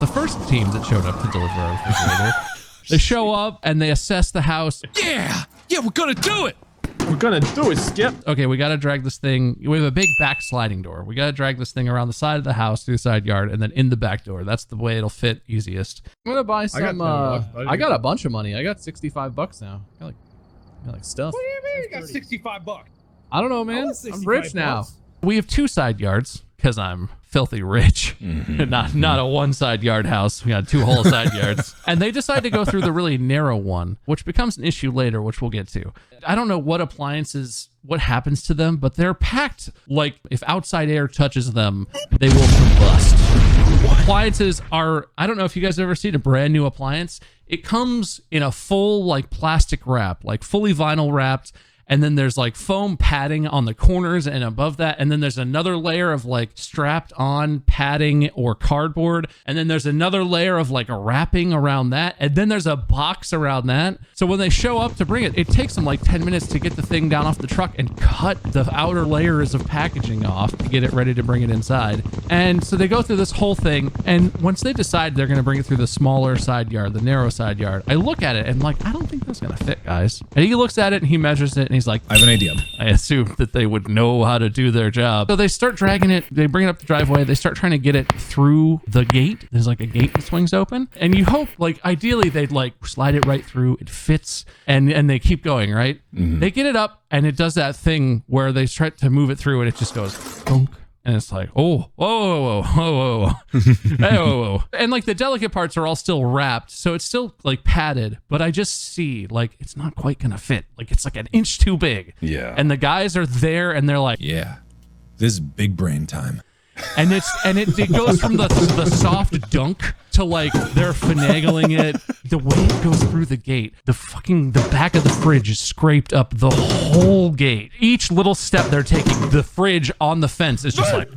The first team that showed up to deliver our refrigerator, they show up and they assess the house. Yeah, we're gonna do it. We're gonna do it, Skip. Okay, we gotta drag this thing. We have a big back sliding door. We gotta drag this thing around the side of the house through the side yard and then in the back door. That's the way it'll fit easiest. I'm gonna buy some. I got a bunch of money. I got $65 now. I got like stuff. What do you mean you got $65? I don't know, man. I'm rich now. We have 2 side yards because I'm filthy rich. Not a one side yard house. We got 2 whole side yards. And they decide to go through the really narrow one, which becomes an issue later, which we'll get to. I don't know what appliances, what happens to them, but they're packed like if outside air touches them, they will combust. Appliances are, I don't know if you guys have ever seen a brand new appliance. It comes in a full like plastic wrap, like fully vinyl wrapped. And then there's like foam padding on the corners and above that. And then there's another layer of like strapped on padding or cardboard. And then there's another layer of like a wrapping around that. And then there's a box around that. So when they show up to bring it, it takes them like 10 minutes to get the thing down off the truck and cut the outer layers of packaging off to get it ready to bring it inside. And so they go through this whole thing. And once they decide they're going to bring it through the smaller side yard, the narrow side yard, I look at it and I'm like, I don't think that's going to fit, guys. And he looks at it and he measures it and he's like, I have an idea. I assume that they would know how to do their job. So they start dragging it. They bring it up the driveway. They start trying to get it through the gate. There's like a gate that swings open. And you hope, like, ideally they'd like slide it right through. It fits and they keep going, right? They get it up and it does that thing where they try to move it through and it just goes thunk. And it's like, oh, whoa, whoa, whoa, whoa, hey, whoa, whoa. And like the delicate parts are all still wrapped. So it's still like padded, but I just see like, it's not quite going to fit. Like it's like an inch too big. Yeah. And the guys are there and they're like, yeah, this is big brain time. And it goes from the soft dunk to like they're finagling it. The way it goes through the gate, the back of the fridge is scraped up the whole gate. Each little step they're taking, the fridge on the fence is just like,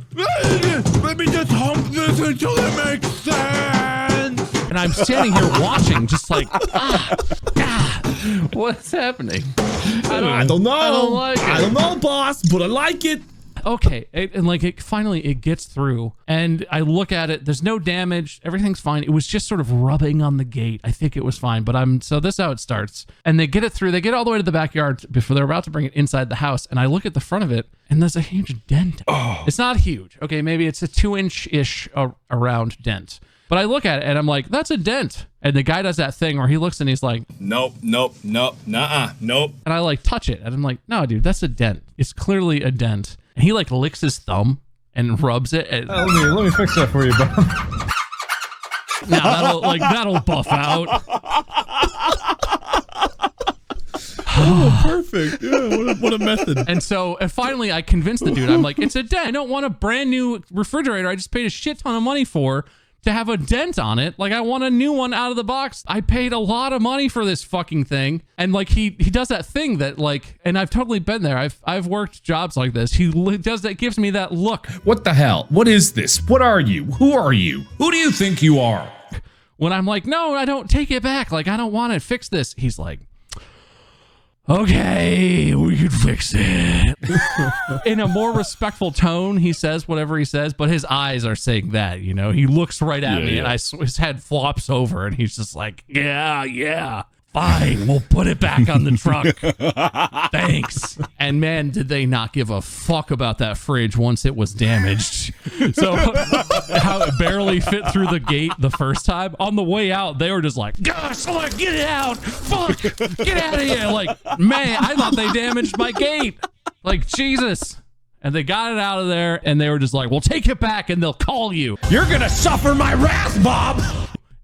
let me just hump this until it makes sense. and I'm standing here watching, just like, what's happening? I don't know. I don't like it. I don't know, boss, but I like it. Okay, and like it finally gets through, and I look at it. There's no damage. Everything's fine. It was just sort of rubbing on the gate. I think it was fine, but so this is how it starts. And they get it through. They get all the way to the backyard before they're about to bring it inside the house. And I look at the front of it, and there's a huge dent. Oh. It's not huge. Okay, maybe it's a 2-inch-ish around dent. But I look at it and I'm like, that's a dent. And the guy does that thing where he looks and he's like, nope, nope, nope, nuh-uh, nope. And I like touch it and I'm like, no, dude, that's a dent. It's clearly a dent. And he like licks his thumb and rubs it. And, let me fix that for you, Bob. now that'll buff out. Oh, perfect. Yeah, what a method. And so, and finally I convinced the dude, I'm like, it's a dent. I don't want a brand new refrigerator I just paid a shit ton of money for to have a dent on it. Like I want a new one out of the box. I paid a lot of money for this fucking thing. And like he does that thing that like, and I've totally been there. I've worked jobs like this. He does that, gives me that look. What the hell? What is this? What are you? Who are you? Who do you think you are? When I'm like, no, I don't, take it back. Like, I don't want it. Fix this. He's like, okay, we can fix it. In a more respectful tone, he says whatever he says, but his eyes are saying that, you know, he looks right at me and his head flops over and he's just like, yeah, fine, we'll put it back on the truck. Thanks. And man, did they not give a fuck about that fridge once it was damaged. So how it barely fit through the gate the first time. On the way out, they were just like, gosh, look, get it out. Fuck, get out of here. Like, man, I thought they damaged my gate. Like, Jesus. And they got it out of there and they were just like, well, take it back and they'll call you. You're gonna suffer my wrath, Bob.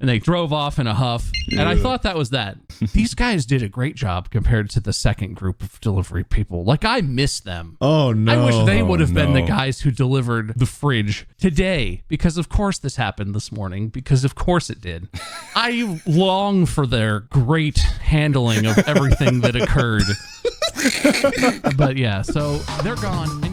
And they drove off in a huff. And I thought that was that. These guys did a great job compared to the second group of delivery people. Like, I miss them. Oh, no. I wish they would have been the guys who delivered the fridge today. Because, of course, this happened this morning. Because, of course, it did. I long for their great handling of everything that occurred. But, yeah, so they're gone.